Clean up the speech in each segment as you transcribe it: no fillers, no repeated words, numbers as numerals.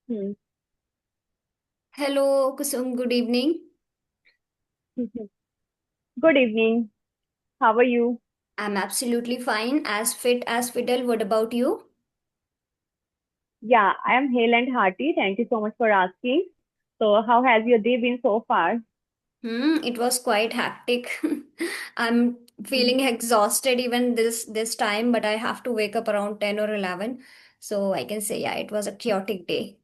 Hmm. Hello, Kusum. Good evening. Good evening. How are you? I'm absolutely fine, as fit as fiddle. What about you? Yeah, I am hale and hearty. Thank you so much for asking. So, how has your day been so far? It was quite hectic. I'm Hmm. feeling exhausted even this time, but I have to wake up around 10 or 11. So I can say, yeah, it was a chaotic day.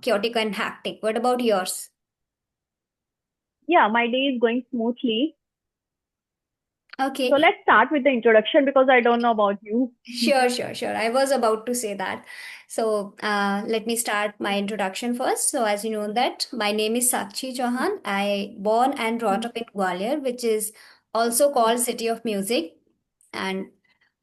Chaotic and hectic. What about yours? Yeah, my day is going smoothly. So, Okay. let's start with the introduction because I don't know about you. Sure. I was about to say that. So let me start my introduction first. So as you know that my name is Sakshi Chauhan. I born and brought up in Gwalior, which is also called City of Music. And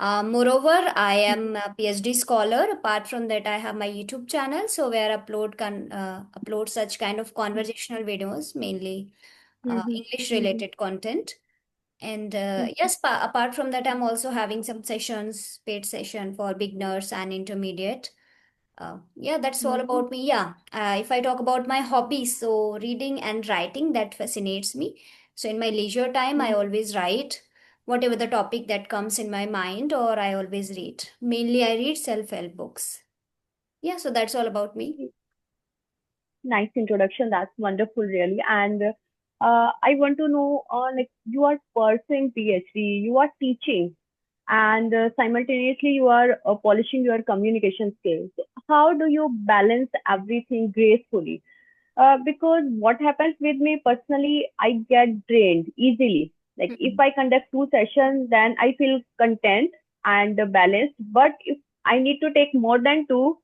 moreover, I am a PhD scholar. Apart from that, I have my YouTube channel. So where upload such kind of conversational videos, mainly English related content. And yes, apart from that, I'm also having some sessions, paid session for beginners and intermediate. Yeah, that's all about me. Yeah, if I talk about my hobbies, so reading and writing, that fascinates me. So in my leisure time, I always write whatever the topic that comes in my mind, or I always read. Mainly, I read self-help books. Yeah, so that's all about me. Nice introduction. That's wonderful, really. And I want to know, like, you are pursuing PhD, you are teaching, and simultaneously you are polishing your communication skills. How do you balance everything gracefully? Because what happens with me personally, I get drained easily. Like if Mhm. I conduct two sessions, then I feel content and balanced. But if I need to take more than two,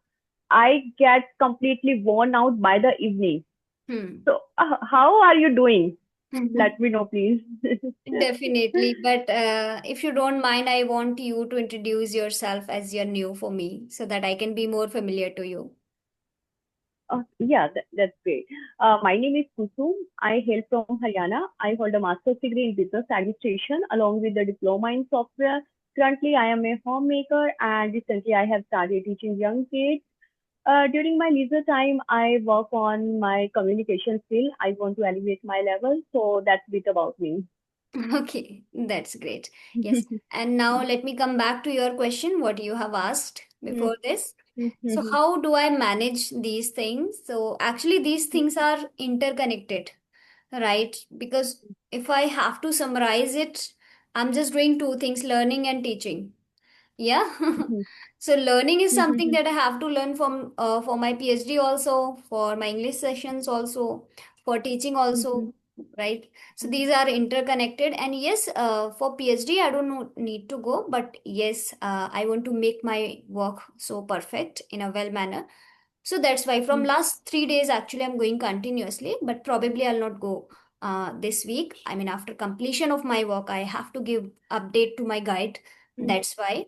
I get completely worn out by the evening. Hmm. So, how are you doing? Let me know, please. Definitely, but if you don't mind, I want you to introduce yourself as you're new for me so that I can be more familiar to you. Yeah, that's great. My name is Kusum. I hail from Haryana. I hold a master's degree in business administration along with a diploma in software. Currently, I am a homemaker and recently I have started teaching young kids. During my leisure time, I work on my communication skill. I want to elevate my level. So that's a bit about me. Okay, that's great. Yes. And now let me come back to your question, what you have asked before this. So, how do I manage these things? So, actually, these things are interconnected, right? Because if I have to summarize it, I'm just doing two things, learning and teaching. Yeah. So learning is something that I have to learn from for my PhD also, for my English sessions also, for teaching also, right? So these are interconnected. And yes, for PhD, I don't need to go, but yes, I want to make my work so perfect in a well manner. So that's why from last 3 days, actually, I'm going continuously, but probably I'll not go this week. I mean, after completion of my work, I have to give update to my guide. That's why.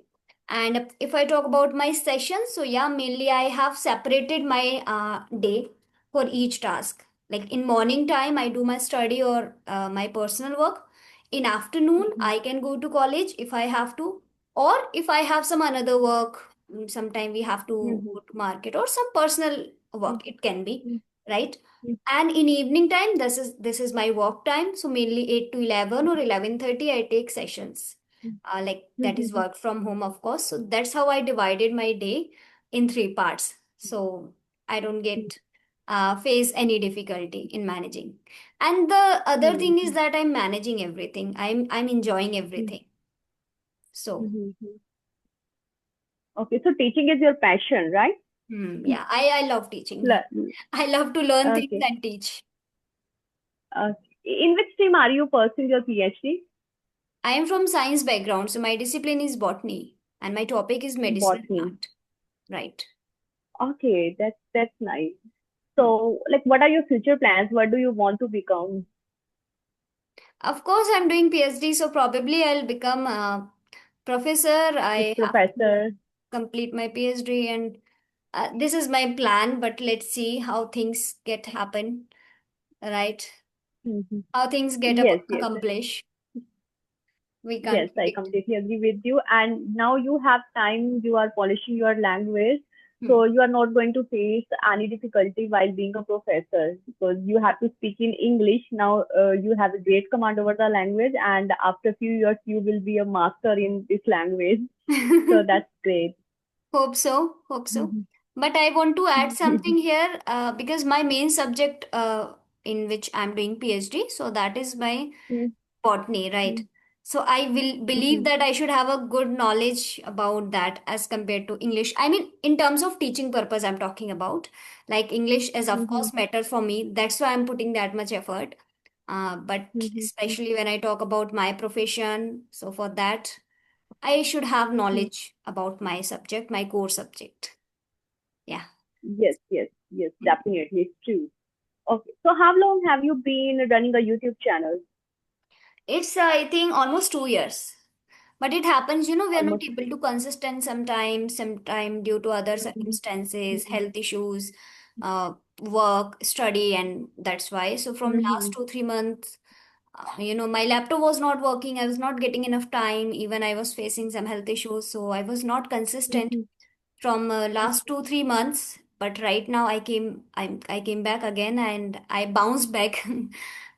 And if I talk about my sessions, so yeah, mainly I have separated my day for each task. Like in morning time, I do my study or my personal work. In afternoon, I can go to college if I have to, or if I have some another work. Sometime we have to go to market or some personal work. It can be right. And in evening time, this is my work time. So mainly 8 to 11 or 11:30, I take sessions like that is work from home, of course. So that's how I divided my day in three parts. So I don't get face any difficulty in managing. And the other thing is that I'm managing everything. I'm enjoying everything. So Okay, so teaching is your passion, right? yeah, I love teaching. I love to learn things Okay. and teach. In which stream are you pursuing your PhD? I am from science background, so my discipline is botany, and my topic is medicinal Botany. plant. Right. Okay, that's nice. Hmm. So, like, what are your future plans? What do you want to become? Of course, I'm doing PhD, so probably I'll become a professor. Which I have to professor? complete my PhD, and this is my plan. But let's see how things get happen. Right? Mhm. How things get Yes. accomplished. We Yes, can't I predict. completely agree with you. And now you have time, you are polishing your language. Hmm. So you are not going to face any difficulty while being a professor because you have to speak in English. Now you have a great command over the language, and after a few years you will be a master in this language. So that's great. Hope so, hope so. But I want to add something here because my main subject in which I'm doing PhD, so that is my botany, right? So I will believe that I should have a good knowledge about that as compared to English. I mean, in terms of teaching purpose, I'm talking about. Like English is of course matter for me. That's why I'm putting that much effort. But especially when I talk about my profession, so for that, I should have knowledge about my subject, my core subject. Yeah. Yes, yes, yes, definitely, it's true. Okay, so how long have you been running a YouTube channel? It's, I think, almost 2 years. But it happens, we are not Almost. able to consistent sometimes, sometime due to other circumstances, health issues, work, study, and that's why. So from last 2, 3 months, my laptop was not working. I was not getting enough time. Even I was facing some health issues, so I was not consistent from last 2, 3 months. But right now, I came back again, and I bounced back,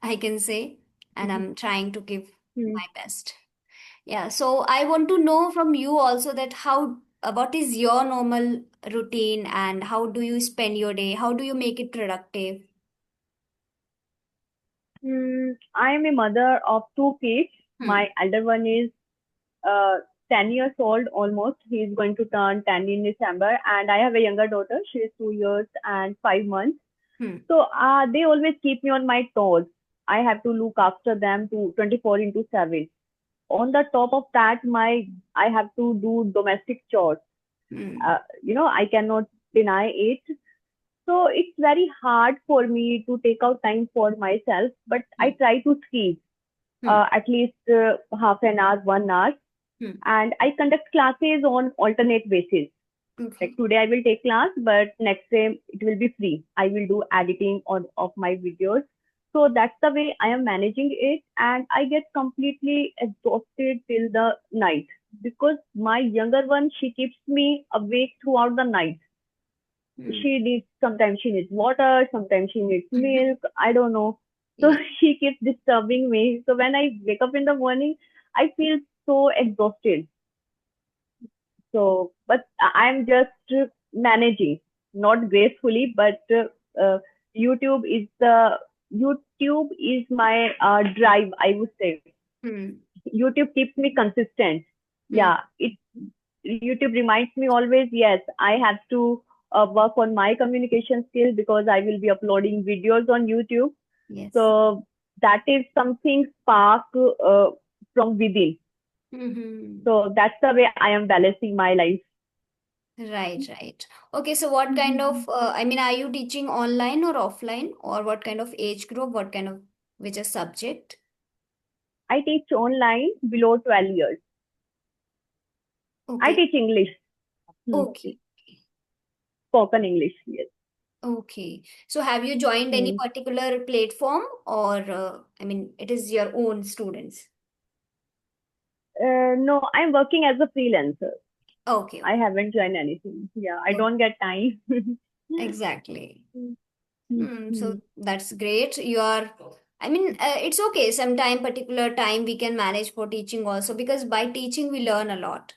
I can say, and I'm trying to give my best. Yeah, so I want to know from you also that what is your normal routine and how do you spend your day? How do you make it productive? I am a mother of two kids. Hmm. My elder one is uh, 10 years old almost. He is going to turn 10 in December. And I have a younger daughter. She is 2 years and 5 months. Hmm. So they always keep me on my toes. I have to look after them to 24 into 7. On the top of that, I have to do domestic chores. Hmm. I cannot deny it. So it's very hard for me to take out time for myself, but I Hmm. try to squeeze Hmm. at least half an hour, 1 hour. Hmm. And I conduct classes on alternate basis. Like Okay. today I will take class, but next day it will be free. I will do editing of my videos. So that's the way I am managing it. And I get completely exhausted till the night because my younger one, she keeps me awake throughout the night. Hmm. Sometimes she needs water, sometimes she needs milk, I don't know. So Yeah. she keeps disturbing me. So when I wake up in the morning, I feel so exhausted. So, but I'm just managing, not gracefully, but uh, youtube is the YouTube is my drive, I would say. Hmm. YouTube keeps me consistent. Hmm. Yeah, it YouTube reminds me always, yes, I have to work on my communication skills because I will be uploading videos on YouTube. Yes. So that is something spark from within. Hmm. So that's the way I am balancing my life. Right, right. Okay, so what kind of, I mean, are you teaching online or offline, or what kind of age group, what kind of, which is subject? I teach online below 12 years. I Okay, teach English, okay, spoken English. Yes. okay. So have you joined any Hmm. particular platform, or, I mean, it is your own students? No, I'm working as a freelancer. Okay, I okay. haven't joined anything. Yeah, I Oh, don't get time. exactly. Hmm. So that's great. You are, I mean, it's okay. Sometime particular time we can manage for teaching also because by teaching we learn a lot.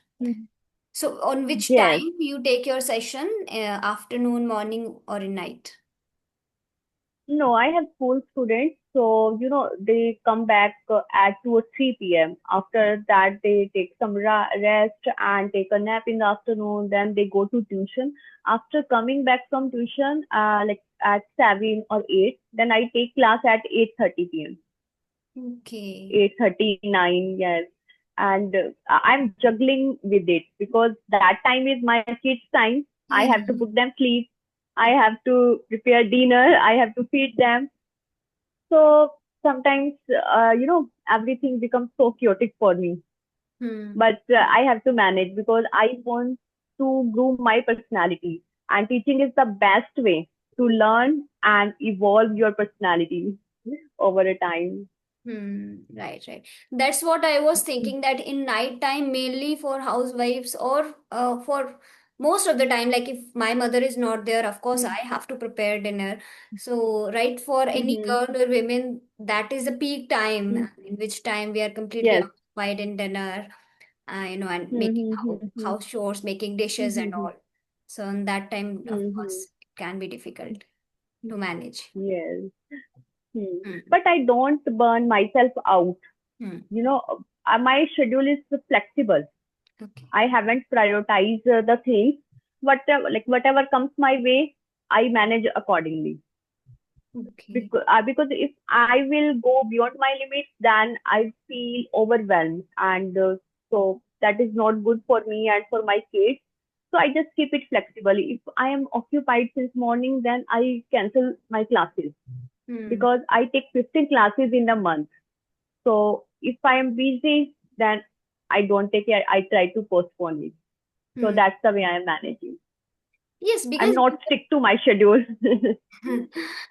So on which Yes. time you take your session, afternoon, morning, or in night? No, I have school students, so they come back at 2 or 3 p.m. After that, they take some rest and take a nap in the afternoon. Then they go to tuition. After coming back from tuition, like at 7 or 8, then I take class at 8:30 p.m. Okay. 8:39, yes. And I'm juggling with it because that time is my kids' time. I have to put them sleep. I have to prepare dinner. I have to feed them. So sometimes, everything becomes so chaotic for me. Hmm. But I have to manage because I want to groom my personality. And teaching is the best way to learn and evolve your personality over a time. Right, right. That's what I was thinking that in night time, mainly for housewives or for most of the time, like if my mother is not there, of course I Mhm. have to prepare dinner. So right, for any Mhm. girl or women, that is the peak time Mhm. in which time we are completely Yes. occupied in dinner, and making Mhm. Mhm. house chores, making dishes and Mhm. all. So in that time, of Mhm. course, it can be difficult to manage. Yes. Hmm. Hmm. But I don't burn myself out. Hmm. You know, my schedule is flexible. Okay. I haven't prioritized the things. Whatever comes my way, I manage accordingly. Okay. Because if I will go beyond my limits, then I feel overwhelmed, and so that is not good for me and for my kids. So I just keep it flexible. If I am occupied since morning, then I cancel my classes Hmm. because I take 15 classes in a month. So if I am busy, then I don't take it. I try to postpone it. So Hmm. that's the way I am managing. Yes, I'm because not stick to my schedule.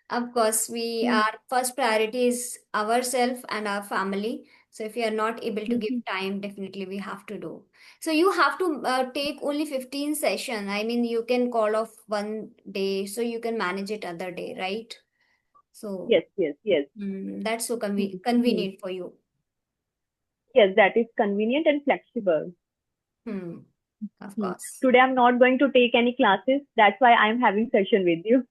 of course, we Hmm. our first priority is ourselves and our family. So if you are not able to give time, definitely we have to do. So you have to take only 15 session. I mean, you can call off one day, so you can manage it other day, right? So Yes, yes, yes. that's so Hmm. convenient for you. Yes, that is convenient and flexible. Hmm. Of Hmm. course. Today I'm not going to take any classes. That's why I'm having session with you.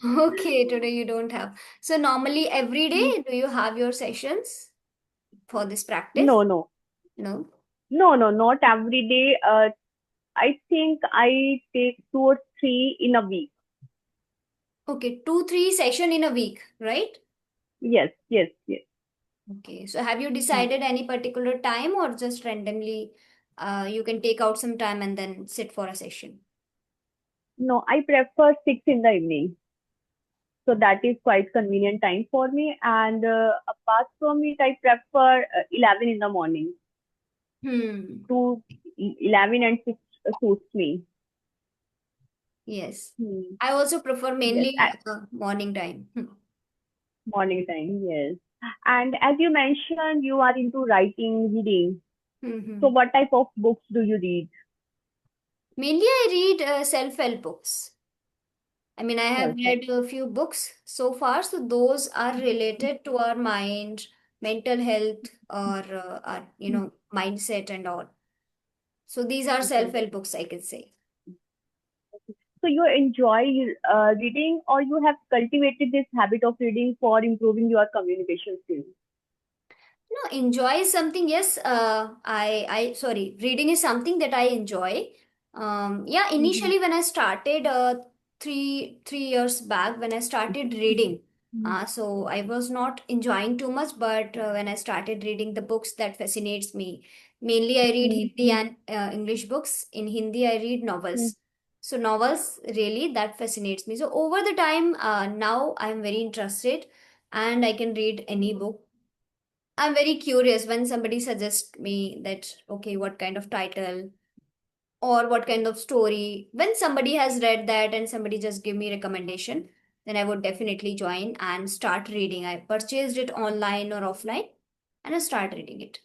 Okay, today you don't have. So normally every day, do you have your sessions for this practice? No, no, No. no, not every day. I think I take 2 or 3 in a week. Okay, two, three session in a week, right? Yes, yes, yes. Okay, so have you Hmm. decided any particular time or just randomly you can take out some time and then sit for a session? No, I prefer 6 in the evening. So that is quite convenient time for me. And apart from it, I prefer 11 in the morning. Hmm. To 11 and 6 suits me. Yes. Hmm. I also prefer Yes, mainly at morning time. morning time. Yes. And as you mentioned, you are into writing, reading. So Hmm. what type of books do you read? Mainly I read self-help books. I mean, I have Self-help. read a few books so far, so those are related to our mind, mental health, or our, mindset and all. So these are Mhm. self-help books, I could say. So you enjoy reading, or you have cultivated this habit of reading for improving your communication skills? No, enjoy is something, yes. Sorry, reading is something that I enjoy. Yeah, Mhm. initially when I started, three years back, when I started reading, Mhm. so I was not enjoying too much, but when I started reading the books that fascinates me, mainly I read Hindi Mhm. and English books. In Hindi, I read novels. So novels really that fascinates me. So over the time, now I'm very interested, and I can read any book. I'm very curious when somebody suggests me that, okay, what kind of title or what kind of story. When somebody has read that and somebody just give me recommendation, then I would definitely join and start reading. I purchased it online or offline and I start reading it.